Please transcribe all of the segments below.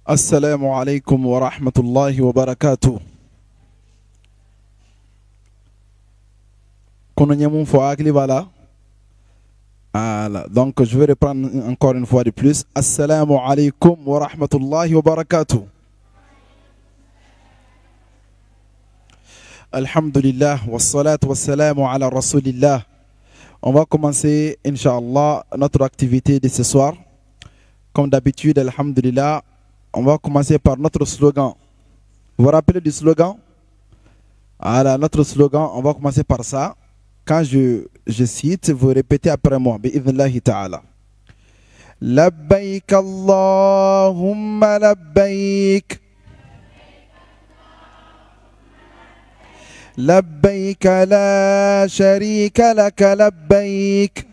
Assalamu alaikum wa rahmatullahi wa barakatuh. Voilà. Donc je vais reprendre encore une fois de plus. Assalamu alaikum wa rahmatullahi wa barakatuh. Alhamdulillah wa salatu wa salamu ala rasulillah. On va commencer, Inch'Allah, notre activité de ce soir. Comme d'habitude, Alhamdulillah, on va commencer par notre slogan. Vous vous rappelez du slogan? Voilà, notre slogan, on va commencer par ça. Quand je cite, vous répétez après moi. Bi'idhnillahi ta'ala. Labbaik Allahumma labbaik. لبيك لا شريك لك لبيك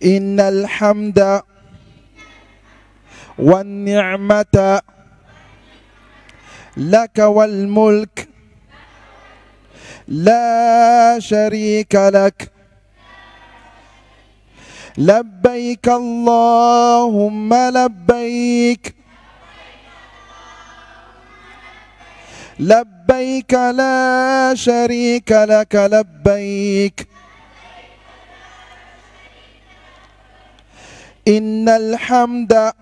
إن الحمد والنعمة لك والملك لا شريك لك لبيك اللهم لبيك لبيك لا شريك لك لبيك إن الحمد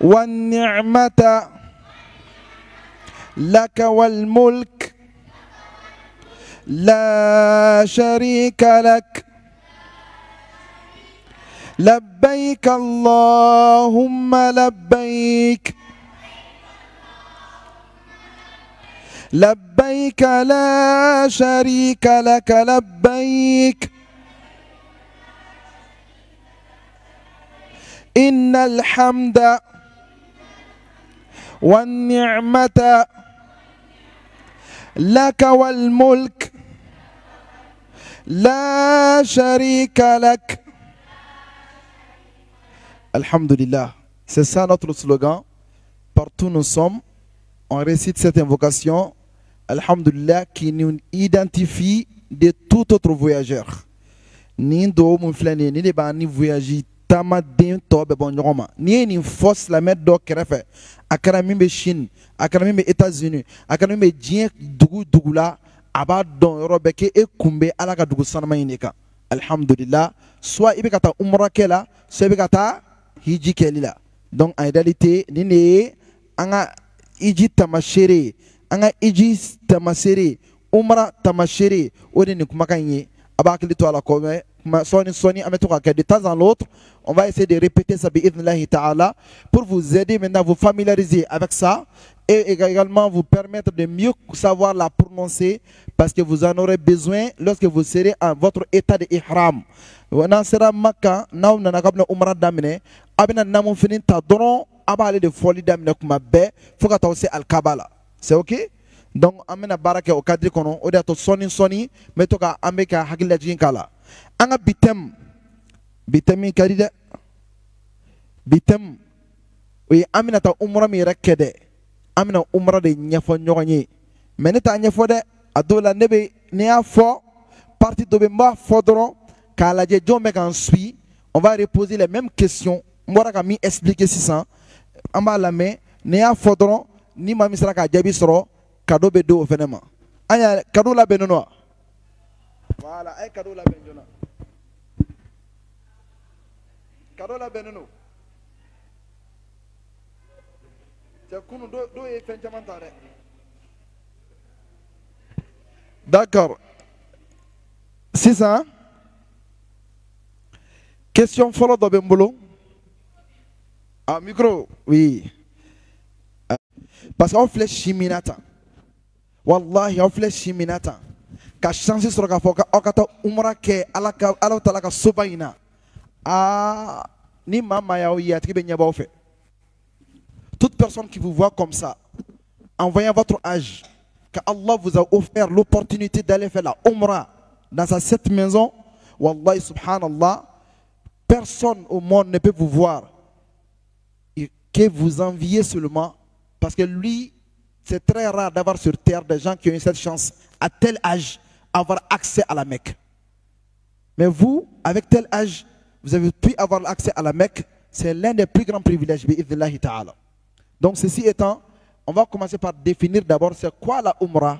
والنعمة لك والملك لا شريك لك لبيك اللهم لبيك لبيك لا شريك لك لبيك إن الحمد والنعمة لك والملك لا شريك لك. Alhamdulillah, c'est ça notre slogan. Partout nous sommes, on récite cette invocation. Alhamdulillah, qui nous identifie de tout autre voyageur. Ni do mun flani ni de ba ni voyage tama den to be bon nyoma. Ni ni force la mettre do krefe. Akara mi be Chine, akara mi be États-Unis, akara mi be dien dugu la aba don yorobe ke e kumbe ala ka dugu sanama yinika. Alhamdulillah, soit ibe kata umra kela, soit ibe kata hiji kelila. Donc en réalité, ni ne anga iji tamashere anga iji tamasere umra tamashere odi ni kuma kanye abakli to ala ko soni ametoka que de temps en l'autre on va essayer de répéter ça bi'idhnillahi ta'ala pour vous aider maintenant à vous familiariser avec ça et également vous permettre de mieux savoir la prononcer parce que vous en aurez besoin lorsque vous serez en votre état de ihram. Wana sera makka naw nana kabna umra damine abina namu finin ta doron aba de folie damine kuma be foka taw se al kabala. C'est ok? Donc amena baraka au cadre kono o de to soni metoka ambeka hakilla jinkala anga bitemi kadida bitem oui amina ta umra mi rekede amina umra de nyafo nyogni meneta nyafo de adola nebe ne afo parti dobe ma fodron kala je jombe kan suit on va reposer les mêmes questions moi ka mi expliquer 600 amba la main ne afodron ni ma misra ka jabi soro kado be do fenema anya kado la benono voilà ay kado la benjona kado la benono te kunu do e fenjamantare. D'accord, c'est ça. Question follow do bembolo ah micro oui parce qu'on flèche chiminata wallahi on flèche chiminata ka chance sur ka foka okata umra ke alaka alata ka sobaina ah ni mama ya yatki be nyaba fait. Toute personne qui vous voit comme ça en voyant votre âge que Allah vous a offert l'opportunité d'aller faire la umra dans sa cette maison, wallahi subhanallah, personne au monde ne peut vous voir et que vous enviez seulement parce que lui c'est très rare d'avoir sur terre des gens qui ont eu cette chance à tel âge avoir accès à la Mecque. Mais vous, avec tel âge, vous avez pu avoir accès à la Mecque, c'est l'un des plus grands privilèges, bi'idhnillahi ta'ala. Donc ceci étant, on va commencer par définir d'abord c'est quoi la Umrah.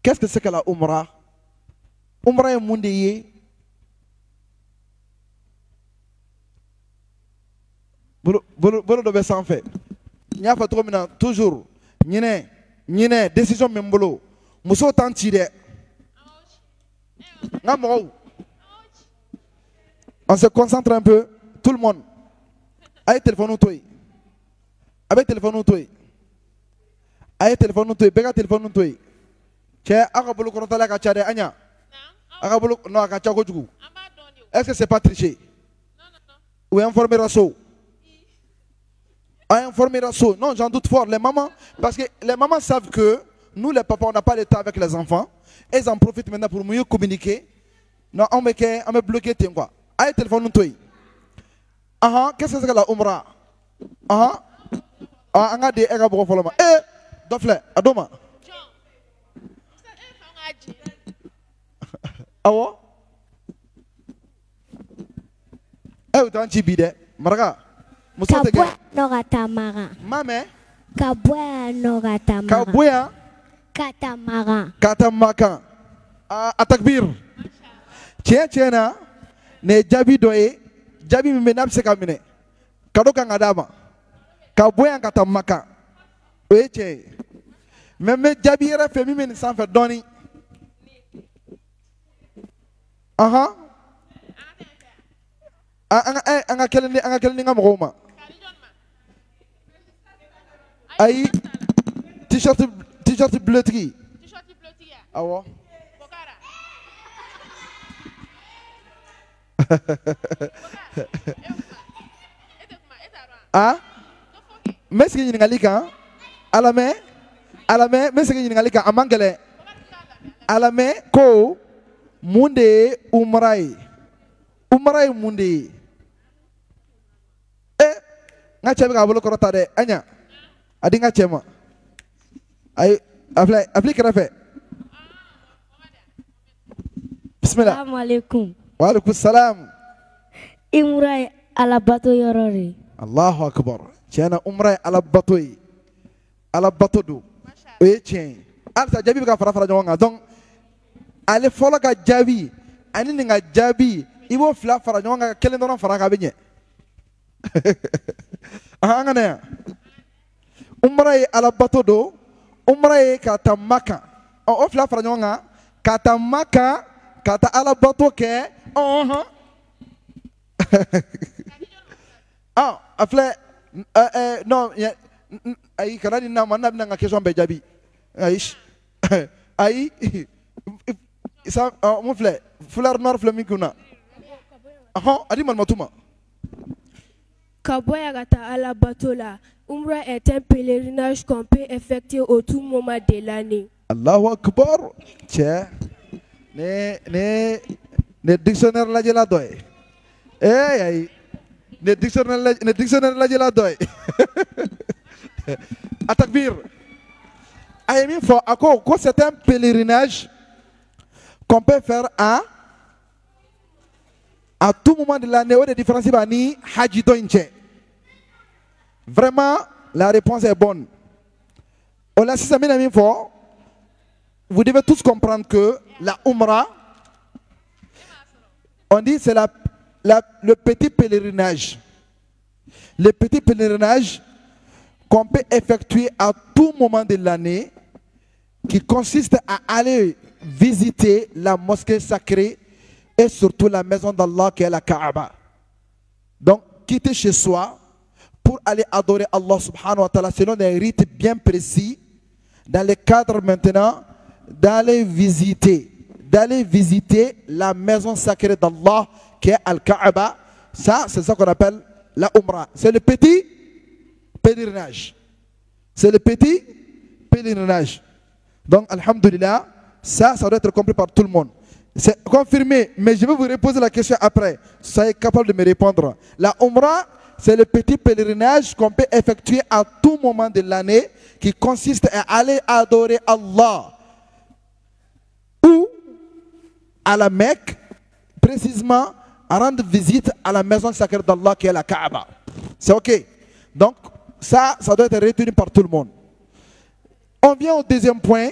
Qu'est-ce que c'est que la Umrah? Umrah est mondéé. Bolo dobe sans fait. Il y a pas trop maintenant toujours. Nyine décision membolo. Muso tantide. On se concentre un peu. Tout le monde. Aïe téléphone ou toi. Avec téléphone ou toi. Aïe téléphone ou toi. Bega téléphone ou toi. Tiens, agabolo korota la kachade anya. Agabolo non akachago jugu. Est-ce que c'est pas tricher? Ou informer Rasso? Informer Rasso? Non, j'en doute fort. Les mamans, parce que les mamans savent que nous, les papas, on n'a pas le temps avec les enfants. Elles en profitent maintenant pour mieux communiquer. Non, on me bloqué, tiens quoi. Aïe téléphone ou toi. Qu'est-ce que c'est que la Umrah? On a des agabolo follow. Dofle, Adoma. Awo? Utan chibide. Maraga. Kabwa nogatamara. Mame? Kabwa nogatamara. Kabwa? Katamara. Katamaka. Atakbir. Tiens na. Ne jabi doye. Jabi mimenab sekamine. Kado kangadama. Kabwa katamaka. Oui, tiens. Même jabi yera femi men sans faire donner. Anga keleni nga mroma. Aïe, t-shirt bleu tri. Awo. Meski ni ngalika? Alame, meski ni ngalika amangele. Alame ko munde umrai. Umrai munde. Nga chebe ka bolo korota de anya. Adi nga chema. Ay afle karafe. Bismillah. Assalamu alaikum. Wa alaikum salam. Umrai ala bato yorori. Allahu akbar. Tiana umrai ala batoi. Ala batodu. Oye tien. Alta jabi ka fara jonga. Donc ale fola ka jabi. Ani nga jabi. Ibo fla fara jonga kelen don fara ka benye. Angana umrai ala batodo. Umrai kata maka. O fla fara jonga kata maka kata ala bato ke. Afle non ayi kana ni na manna bina question be jabi aish ayi ça mon frère fleur noir flaminguna adi man matuma Kaboya gata ala batola. Umrah est un pèlerinage qu'on peut effectuer au tout moment de l'année. Allahu akbar. Tiens ne dictionnaire la jela doy ayi ne dictionnaire la jela doy Atakbir. Ayemi fo ako ko c'est un pèlerinage qu'on peut faire à tout moment de l'année ou de différence bani haji doinche. Vraiment la réponse est bonne. On a six amis fo. Vous devez tous comprendre que la Umrah, on dit c'est le petit pèlerinage. Le petit pèlerinage qu'on peut effectuer à tout moment de l'année, qui consiste à aller visiter la mosquée sacrée et surtout la maison d'Allah qui est la Kaaba. Donc, quitter chez soi pour aller adorer Allah subhanahu wa ta'ala selon des rites bien précis, dans le cadre maintenant d'aller visiter la maison sacrée d'Allah qui est Al-Kaaba. Ça, c'est ça qu'on appelle la Umrah. C'est le petit pèlerinage. C'est le petit pèlerinage. Donc, alhamdulillah, ça doit être compris par tout le monde. C'est confirmé, mais je vais vous reposer la question après. Soyez capable de me répondre. La Umrah, c'est le petit pèlerinage qu'on peut effectuer à tout moment de l'année qui consiste à aller adorer Allah. Ou à la Mecque, précisément à rendre visite à la maison sacrée d'Allah qui est la Kaaba. C'est ok. Donc ça doit être retenu par tout le monde. On vient au deuxième point.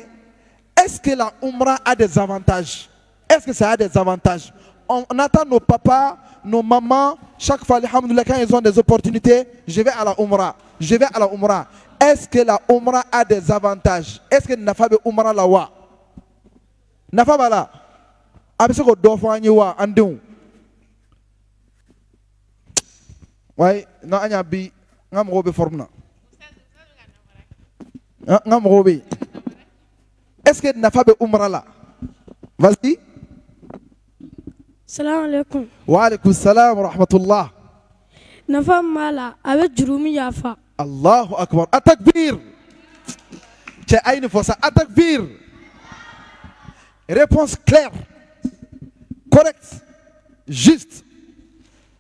Est-ce que la Umrah a des avantages? Est-ce que ça a des avantages? On attend nos papas, nos mamans, chaque fois, alhamdoulilah, quand ils ont des opportunités, je vais à la Umrah. Je vais à la Umrah. Est-ce que la Umrah a des avantages? Est-ce que Nafa be Umrah la wa? Nafa bala. Abise ko do fo anyi wa andun. Ouais, non anya bi ngam robe formna. Ngam robe. Est-ce que Nafa be Umrah la? Vas-y. Salam alaikum. Wa alaikum salam wa rahmatullah. Nafa mala avec jurumi yafa. Allahu akbar. Atakbir. C'est une fois ça. Atakbir. Réponse claire. Correcte. Juste.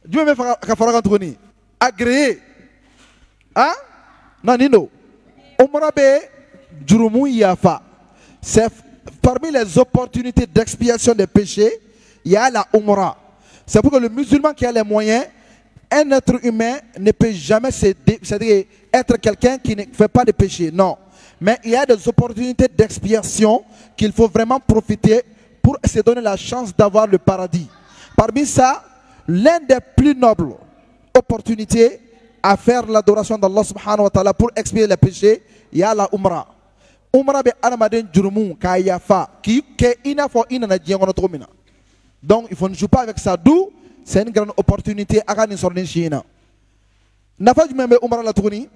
Dieu me fait faire agréé. Hein? Non, Nino. Omrabe jurumu yafa. C'est parmi les opportunités d'expiation des péchés. Il y a la Umrah. C'est pour que le musulman qui a les moyens, un être humain ne peut jamais c'est-à-dire être quelqu'un qui ne fait pas de péché. Non. Mais il y a des opportunités d'expiation qu'il faut vraiment profiter pour se donner la chance d'avoir le paradis. Parmi ça, l'un des plus nobles opportunités à faire l'adoration d'Allah subhanahu wa ta'ala pour expier les péchés, il y a la Umrah. Umrah be aramaden jurumu kayafa qui ina fo ina na diengono tromina. Donc il faut ne jouer pas avec ça. D'où c'est une grande opportunité à gagner sur les Chine. N'a pas du même Umrah la tournée.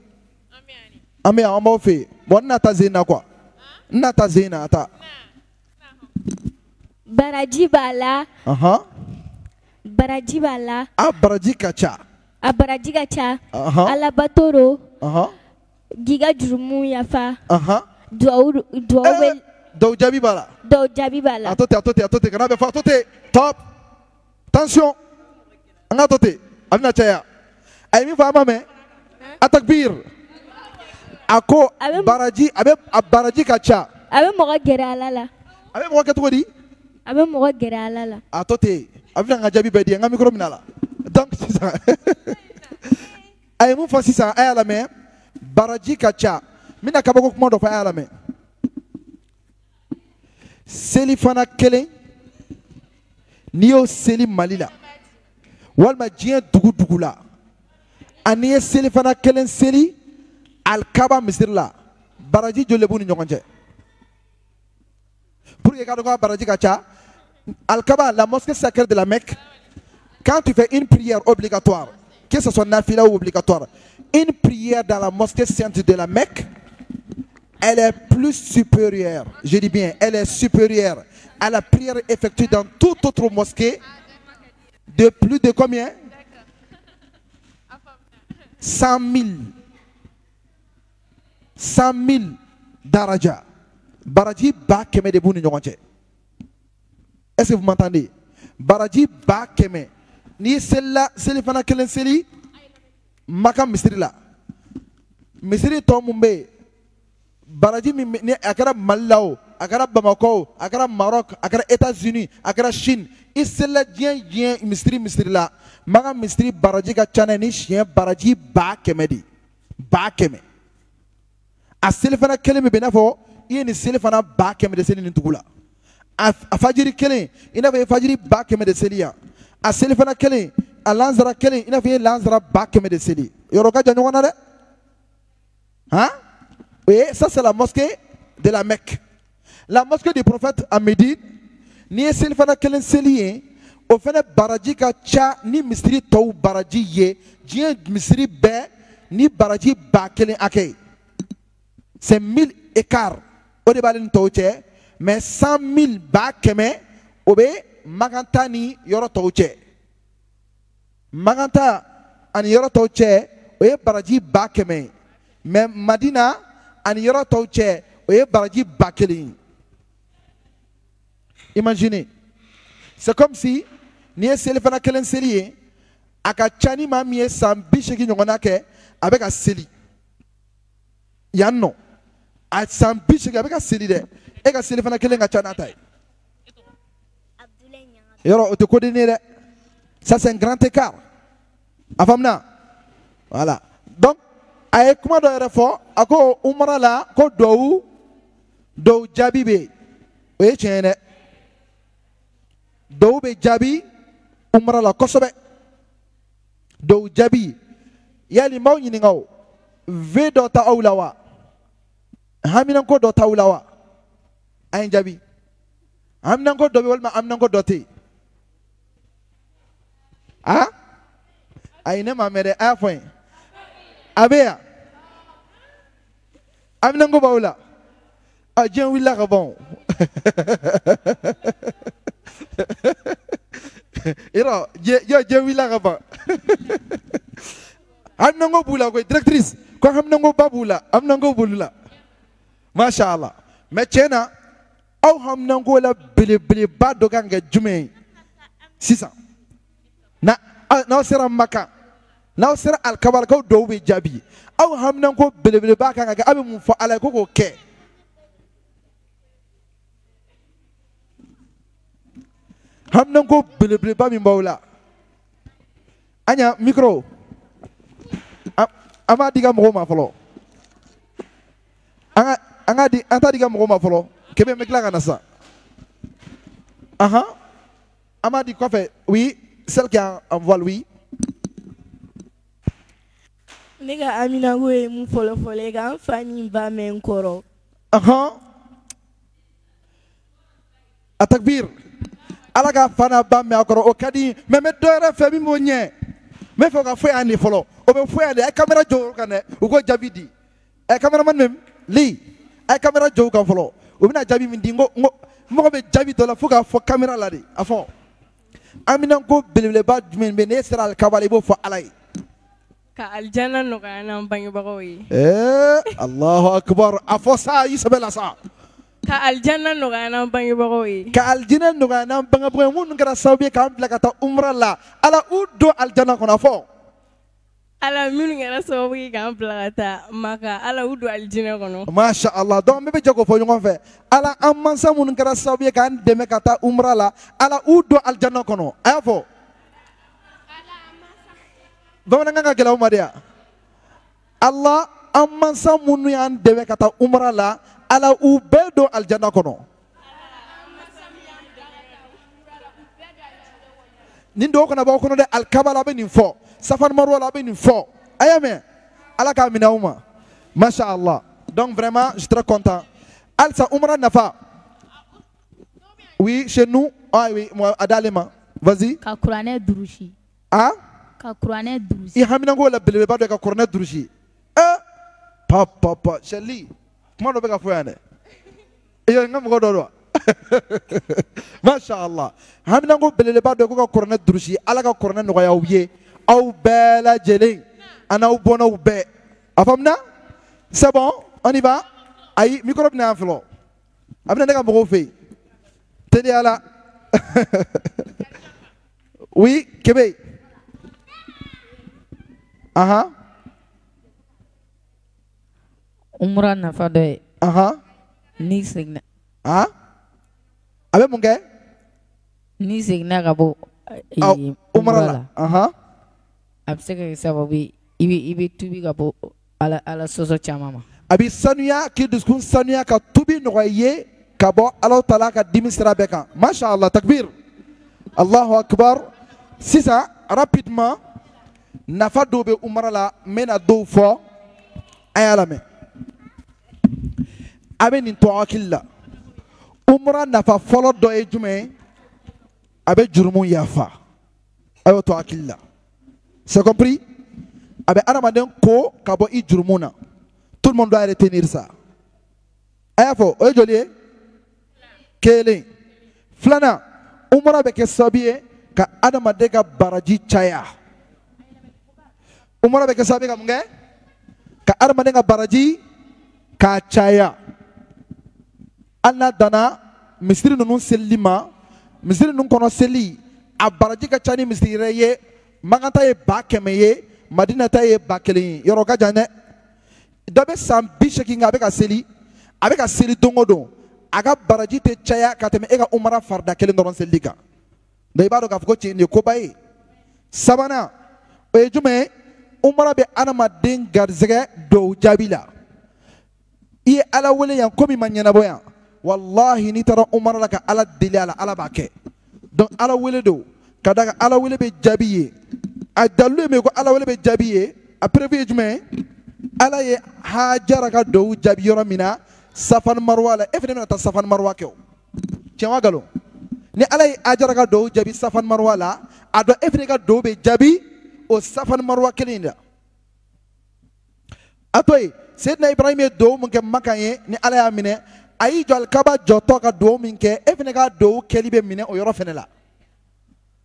Amé on m'a fait. Bon nata zena quoi. Nata zena ata. Baraji bala. Baraji bala. Baraji kacha. Baraji kacha. Ala batoro. Giga jurumu yafa. Do jabi bala. Do jabi bala. Attendez, kana be fa attendez. Top. Attention. Anga tote. Amina chaya. Ay mi fa mame. Atakbir. Ako baraji abe baraji kacha. Abe moga gere alala. Abe moga keto di? Abe moga gere alala. Atote. Amina nga jabi be di nga micro minala. Donc c'est ça. Ay mu fa sisa ay ala me. Baraji kacha. Mina kabako kuma do fa ay ala me. Seli fana kelen niyo seli malila walma jiyan dugu la ani seli fana kelen seli alkaba misir la baraji jole bu ni ɲɔgɔn cɛ pour que ka dɔn ka baraji ka ca alkaba la mosquée sacrée de la Mecque quand tu fais une prière obligatoire que ce soit nafila ou obligatoire une prière dans la mosquée sainte de la Mecque elle est plus supérieure, je dis bien, elle est supérieure à la prière effectuée dans toute autre mosquée de plus de combien? 100 000. 100 000 daraja. Baraji ba keme de bouni nyonche. Est-ce que vous m'entendez? Baraji ba keme. Ni celle-là, celle-là kelen seli, makam misri la. Misri tomumbe. Baraji ni akara Malao, akara Bamako, akara Maroc, akara États-Unis, akara Chine. Isela dien mistri la. Maga mistri baraji ka chana ni chien baraji ba kemedi. Ba keme. A selefana kele me benafo, i ni selefana ba keme de seli ntugula. A fajiri kele, ina fe fajiri ba keme de selia. A selefana kele, a lanzara kele, ina fe lanzara ba keme de seli. Yoroka janwana de? Hein? Oui, ça c'est la mosquée de la Mecque. La mosquée du prophète à Médine, ni esil fana kelen selien, au fana baraji ka cha ni misri tou baraji ye, dien misri be ni baraji ba kelen akei. C'est 1000 écarts au débalin touche, mais 100 000 ba keme obe maganta ni yoro touche. Maganta ani yoro touche, oye baraji ba keme, mais Madina ani yoro touche oye baraji bakeli. Imaginez, c'est comme si ni eseli fana kelen seli aka chani mamie sambi sheki nyongona ke avec a seli yanno a sambi sheki avec a seli de e ka seli fana kelen ga chana tai yoro o te kodini de Ça, c'est un grand écart. Afamna. Voilà. Donc, aye kuma do yɛrɛ fɔ a ko umra la ko dɔw jaabi bɛ yen o ye tiɲɛ ye dɛ dɔw bɛ jaabi umra la kosɛbɛ dɔw jaabi yali n b'aw ɲininka o v dɔ ta aw la wa haminanko dɔ t'aw la wa a ye n jaabi haminanko dɔ bɛ walima haminanko dɔ tɛ yen a ayi ne ma mɛn dɛ a y'a fɔ n ye a bɛ yan haminanko b'aw la a diɲɛ wulila ka ban o yɔrɔ diɲɛ wulila ka ban haminanko b'u la koyi directrice ko haminanko ba b'u la haminanko b'olu la masha Allah mais tiɲɛ na aw haminanko la belebeleba dɔ kan ka kɛ jumɛn ye sisan n'aw sera Maka n'aw sera alikabalikaw dɔw bɛ jaabi aw haminanko belebeleba kan ka kɛ aw bɛ mun fɔ Ala ye ko k'o kɛ haminanko belebeleba min b'aw la an ɲa micro an b'a di ka mɔgɔw ma fɔlɔ an t'a di ka mɔgɔw ma fɔlɔ kɛmɛ bɛ tila ka na sa an b'a di kɔfɛ oui celle qui a en voile oui. Ne ka haminanko ye mun fɔlɔfɔlɔ ye ka n fa ni n ba mɛn n kɔrɔ. A takbir Ala ka fa n'a ba mɛn a kɔrɔ o ka di mais n bɛ dɔ yɛrɛ fɛ min b'o ɲɛ n bɛ fɛ ka fɔ yan de fɔlɔ o bɛ fɔ yan de a ye caméra jɔ o kan dɛ u ko jaabi di cameraman même li a ye caméra jɔ o kan fɔlɔ o bɛna jaabi min di n ko mɔgɔ bɛ jaabi dɔ la fo k'a fɔ caméra la de a fɔ haminanko belebeleba jumɛn bɛ n'e sera alikaba la i b'o fɔ Ala ye. Ka aljana nɔgɔya n'an bangebagaw ye. Allahu akbar a fɔ sa i sɛbɛ la sa. Ka aljana nɔgɔya n'an bangebagaw ye. Ka aljana nɔgɔya n'an bangebagaw ye minnu kɛra sababu ye k'an bila ka taa umra la Ala u don aljana kɔnɔ fɔ. Ala minnu kɛra sababu ye k'an bila ka taa Maka Ala u don aljana kɔnɔ. Masha Allah donc n bɛ jɛ k'o fɔ ɲɔgɔn fɛ Ala an mansa minnu kɛra sababu ye k'an dɛmɛ ka taa umra la Ala u don aljana kɔnɔ a y'a fɔ. Bamanankan ka gɛlɛn u ma de ya Allah an mansa minnu y'an dɛmɛ ka taa umra la Ala u bɛɛ don aljana kɔnɔ. Nin dɔw kana b'aw kɔnɔ dɛ alikaba la a bɛ nin fɔ Safa ni Marwa la a bɛ nin fɔ a y'a mɛn Ala k'a minɛ aw ma masha Allah donc vraiment je suis très content halisa umra nafa oui chez nous ah oui a d'ale ma vas-y. Ka kuranɛ durusi. Ka kuranɛ durusi. I haminanko la belebeleba dɔ ka kuranɛ durusi papa Shelly kuma dɔ bɛ ka fɔ yan dɛ i ye n ka mɔgɔ dɔ don masha Allah haminanko belebeleba dɔ ko ka kuranɛ durusi Ala ka kuranɛ nɔgɔya aw ye aw bɛɛ lajɛlen a n'aw bɔnnaw bɛɛ a faamuya c'est bon on y va ayi micro bɛna yan fɔlɔ a bɛna ne ka mɔgɔw fɛ yen teliya la oui Kebe umra nafa dɔ ye ni seginna a bɛ mun kɛ ni seginna ka bɔ umra la a bɛ se ka kɛ sababu ye i bɛ tubi ka bɔ ala sɔsɔ caman ma a bɛ sanuya k'i dusukun sanuya ka tubi nɔgɔya i ye ka bɔ Alahu Taala ka dimi sira bɛɛ kan masha Allah takbir Allahu akbar sisan rapidement nafa dɔw bɛ umra la n bɛna dɔw fɔ a y'a lamɛn a bɛ nin to hakili la umra nafa fɔlɔ dɔ ye jumɛn ye a bɛ jurumu yafa a y'o to hakili la c'est compris a bɛ adamaden ko ka bɔ i jurumu na tout le monde doit retenir ça a y'a fɔ o ye joli ye kelen filanan umra bɛ kɛ sababu ye ka adamaden ka baraji caya umra bɛ kɛ sababu ye ka mun kɛ ka adamaden ka baraji k'a caya hali n'a danna misiri ninnu selili ma misiri ninnu kɔnɔ seli a baraji ka ca ni misiri yɛrɛ ye Makan ta ye 100 ye Madina ta ye 1000 ye yɔrɔ ka jan dɛ dɔ bɛ san 80 kɛ a bɛ ka seli don o don a ka baraji tɛ caya ka tɛmɛ e ka umra farida kelen dɔrɔn selili kan donc i b'a dɔn k'a fɔ ko cɛ nin ye koba ye Sabana o ye jumɛn umra bɛ adamaden garizɛgɛ dɔw jaabi la i ye ala wele yan komi ma ɲɛnabɔ yan wallahi n'i taara umra la ka ala deli a la ala b'a kɛ donc ala wele don ka da kan ala wele bɛ jaabi ye a dalilu ye min ye ko ala wele bɛ jaabi ye a preuve ye jumɛn ala ye hajara ka dɔw jaabi yɔrɔ min na safan marwa la e fana bɛna taa safan marwa kɛ o tiɲɛ wa nkalon ni ala ye hajara ka dɔw jaabi safan marwa la a dɔn e fana ka dɔw bɛ jaabi o safan marwa kelen in la a to yen Seydina Ibrahim ye dɔw min kɛ Makan ye ni ala y'a minɛ a y'i jɔ alikaba jɔtɔ ka dɔw min kɛ e fana ka dɔw kɛli bɛ minɛ o yɔrɔ fana la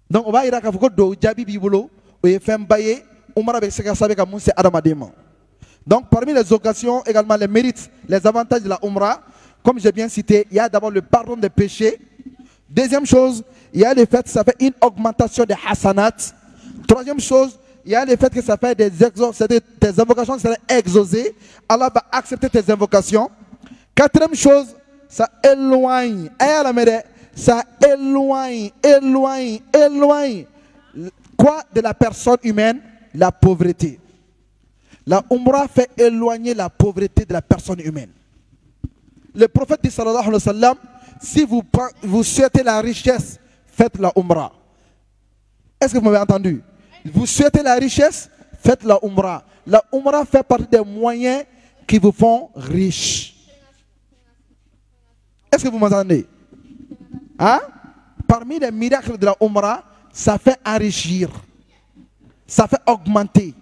donc o b'a yira k'a fɔ ko dɔw jaabi b'i bolo o ye fɛnba ye umra bɛ se ka sababu ka mun se adamaden ma donc parmi les occasions également les mérites les avantages de la umra comme j'ai bien cité il y a d'abord le pardon des péchés. Deuxième chose il y a le fait que ça fait une augmentation des hasanat. Troisième chose il y a le fait que ça fait des invocations qui seraient exaucées. Allah va accepter tes invocations. Quatrième chose, ça éloigne. Ça éloigne. Quoi de la personne humaine? La pauvreté. La umrah fait éloigner la pauvreté de la personne humaine. Le prophète dit sallallahu alayhi wa sallam, si vous souhaitez la richesse, faites la umrah. Est-ce que vous m'avez entendu? Vous souhaitez la richesse, faites la umrah. La umrah fait partie des moyens qui vous font riches. Est-ce que vous m'entendez? Hein? Parmi les miracles de la umrah, ça fait enrichir. Ça fait augmenter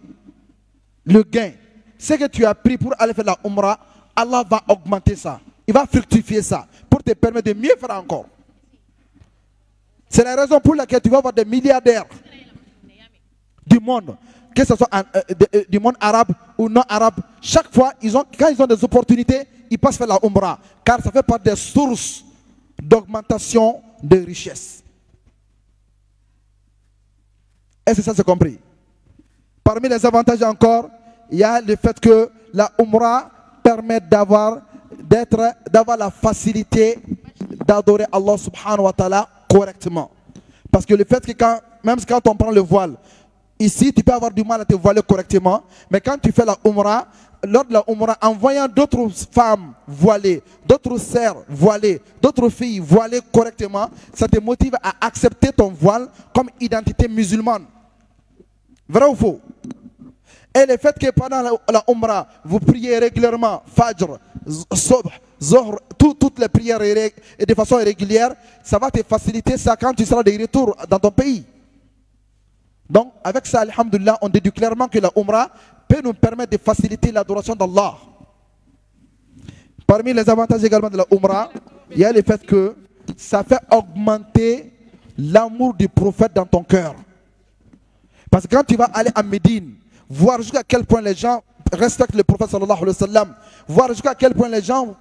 le gain. Ce que tu as pris pour aller faire la umrah, Allah va augmenter ça. Il va fructifier ça pour te permettre de mieux faire encore. C'est la raison pour laquelle tu vas voir des milliardaires du monde, que ce soit du monde arabe ou non arabe, chaque fois, quand ils ont des opportunités, ils passent faire la umrah, car ça fait partie des sources d'augmentation de richesse. Est-ce que ça c'est compris? Parmi les avantages encore, il y a le fait que la umrah permet d'avoir la facilité d'adorer Allah subhanahu wa ta'ala correctement. Parce que le fait que même quand on prend le voile, ici, tu peux avoir du mal à te voiler correctement, mais quand tu fais la umrah, lors de la umrah, en voyant d'autres femmes voilées, d'autres sœurs voilées, d'autres filles voilées correctement, ça te motive à accepter ton voile comme identité musulmane. Vrai ou faux? Et le fait que pendant la umrah, vous priez régulièrement, Fajr, Subh, Zohr, toutes les prières et de façon régulière, ça va te faciliter ça quand tu seras de retour dans ton pays. Donc, avec ça, alhamdoulilah, on déduit clairement que la umrah peut nous permettre de faciliter l'adoration d'Allah. Parmi les avantages également de la umrah, il y a le fait que ça fait augmenter l'amour du prophète dans ton cœur. Parce que quand tu vas aller à Médine, voir jusqu'à quel point les gens respectent le prophète sallallahu alayhi wa sallam, voir jusqu'à quel point les gens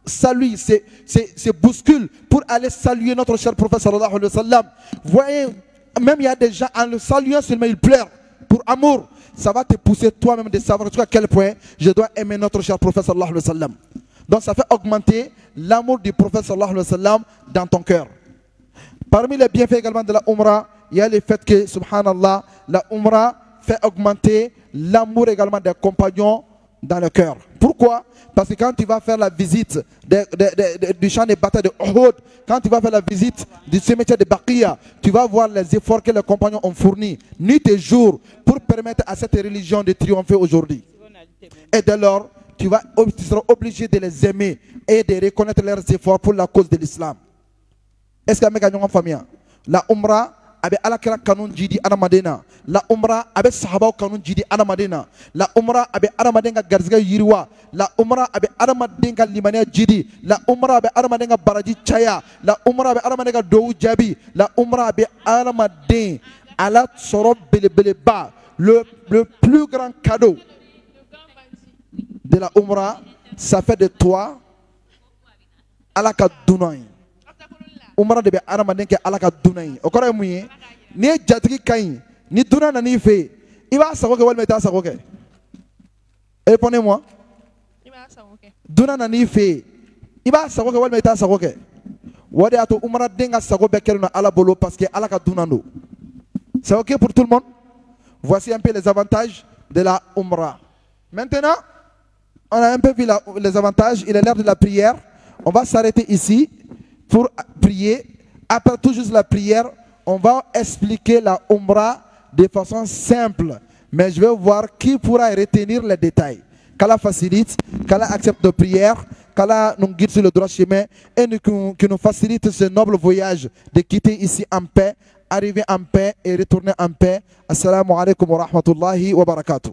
saluent, se bousculent pour aller saluer notre cher prophète sallallahu alayhi wa sallam. Voyez, même il y a des gens en le saluant seulement ils pleurent pour amour. Ça va te pousser toi-même de savoir jusqu'à quel point je dois aimer notre cher prophète sallallahu alayhi wa sallam. Donc ça fait augmenter l'amour du prophète sallallahu alayhi wa sallam dans ton cœur. Parmi les bienfaits également de la umrah, il y a le fait que, subhanallah, la umrah fait augmenter l'amour également des compagnons dans le cœur. Pourquoi? Parce que quand tu vas faire la visite du champ de bataille de Uhud, quand tu vas faire la visite du cimetière de Baqiya, tu vas voir les efforts que les compagnons ont fournis, nuit et jour, pour permettre à cette religion de triompher aujourd'hui. Et dès lors, tu seras obligé de les aimer et de reconnaître leurs efforts pour la cause de l'islam. Est-ce qu'il y a une famille? La umrah, abe alakira kanun jidi adamadena, la umrah abe sahabaw kanun jidi adamadena, la umrah abe adamadenga garzga yiriwa, la umrah abe adamadenga limania jidi, la umrah abe adamadenga baraji chaya, la umrah abe adamadenga dou jabi, la umrah abe adamaden ala sorob beleba. Le plus grand cadeau de la umrah, ça fait de toi alaka dunay. Umrah de be aramaden ke alaka dunay o kore muye ni jatigi kain ni duna na ni fe iba sago ke wal meta sago ke répondez-moi duna na ni fe iba sago ke wal meta sago ke wode ato umrah denga sago be kelno ala bolo parce que alaka dunando C'est ok pour tout le monde? Voici un peu les avantages de la Umrah. Maintenant, on a un peu vu les avantages. Il est l'heure de la prière. On va s'arrêter ici pour prier. Après tout juste la prière, on va expliquer la Umrah de façon simple. Mais je vais voir qui pourra retenir les détails. Qu'Allah facilite, qu'Allah accepte nos prières, qu'Allah nous guide sur le droit chemin et que nous facilite ce noble voyage de quitter ici en paix, arriver en paix et retourner en paix. Assalamu alaikum wa rahmatullahi wa barakatuh.